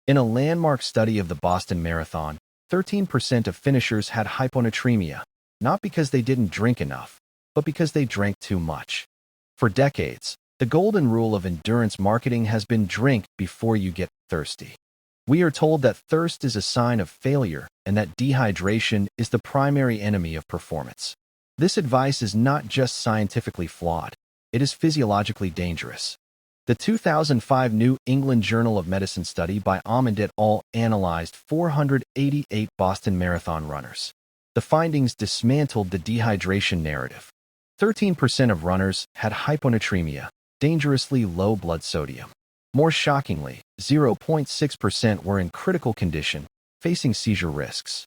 In a landmark study of the Boston Marathon, 13% of finishers had hyponatremia, not because they didn't drink enough, but because they drank too much. For decades, the golden rule of endurance marketing has been drink before you get thirsty. We are told that thirst is a sign of failure and that dehydration is the primary enemy of performance. This advice is not just scientifically flawed, it is physiologically dangerous. The 2005 New England Journal of Medicine study by Ahmed et al. Analyzed 488 Boston Marathon runners. The findings dismantled the dehydration narrative. 13% of runners had hyponatremia, dangerously low blood sodium. More shockingly, 0.6% were in critical condition, facing seizure risks.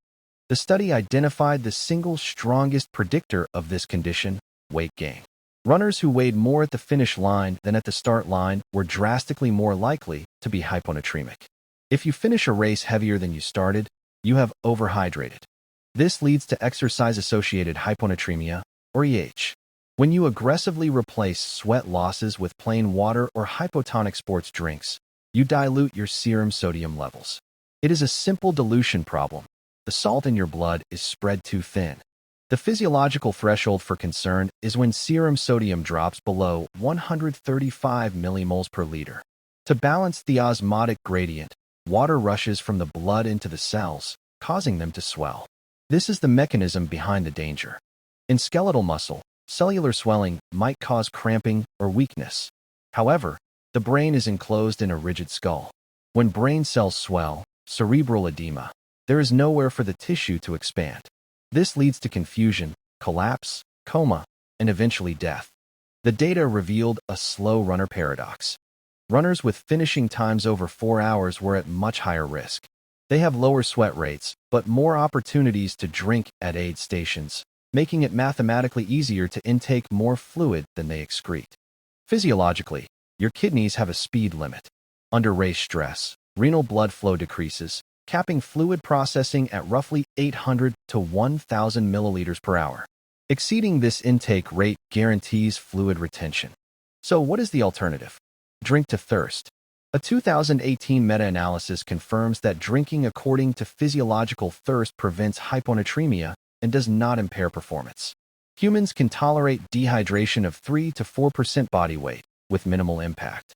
The study identified the single strongest predictor of this condition: weight gain. Runners who weighed more at the finish line than at the start line were drastically more likely to be hyponatremic. If you finish a race heavier than you started, you have overhydrated. This leads to exercise-associated hyponatremia, or EH. When you aggressively replace sweat losses with plain water or hypotonic sports drinks, you dilute your serum sodium levels. It is a simple dilution problem. The salt in your blood is spread too thin. The physiological threshold for concern is when serum sodium drops below 135 millimoles per liter. To balance the osmotic gradient, water rushes from the blood into the cells, causing them to swell. This is the mechanism behind the danger. In skeletal muscle, cellular swelling might cause cramping or weakness. However, the brain is enclosed in a rigid skull. When brain cells swell, cerebral edema, there is nowhere for the tissue to expand. This leads to confusion, collapse, coma, and eventually death. The data revealed a slow runner paradox. Runners with finishing times over 4 hours were at much higher risk. They have lower sweat rates, but more opportunities to drink at aid stations, making it mathematically easier to intake more fluid than they excrete. Physiologically, your kidneys have a speed limit. Under race stress, renal blood flow decreases, capping fluid processing at roughly 800 to 1,000 milliliters per hour. Exceeding this intake rate guarantees fluid retention. So what is the alternative? Drink to thirst. A 2018 meta-analysis confirms that drinking according to physiological thirst prevents hyponatremia and does not impair performance. Humans can tolerate dehydration of 3 to 4% body weight with minimal impact.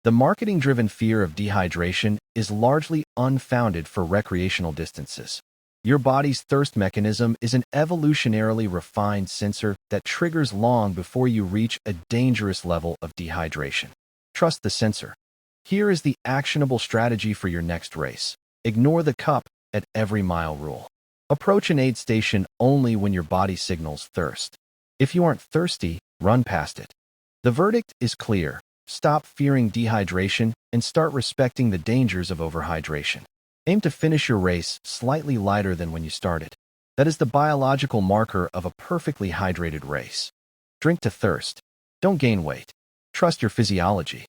The marketing-driven fear of dehydration is largely unfounded for recreational distances. Your body's thirst mechanism is an evolutionarily refined sensor that triggers long before you reach a dangerous level of dehydration. Trust the sensor. Here is the actionable strategy for your next race. Ignore the cup at every mile rule. Approach an aid station only when your body signals thirst. If you aren't thirsty, run past it. The verdict is clear. Stop fearing dehydration and start respecting the dangers of overhydration. Aim to finish your race slightly lighter than when you started. That is the biological marker of a perfectly hydrated race. Drink to thirst. Don't gain weight. Trust your physiology.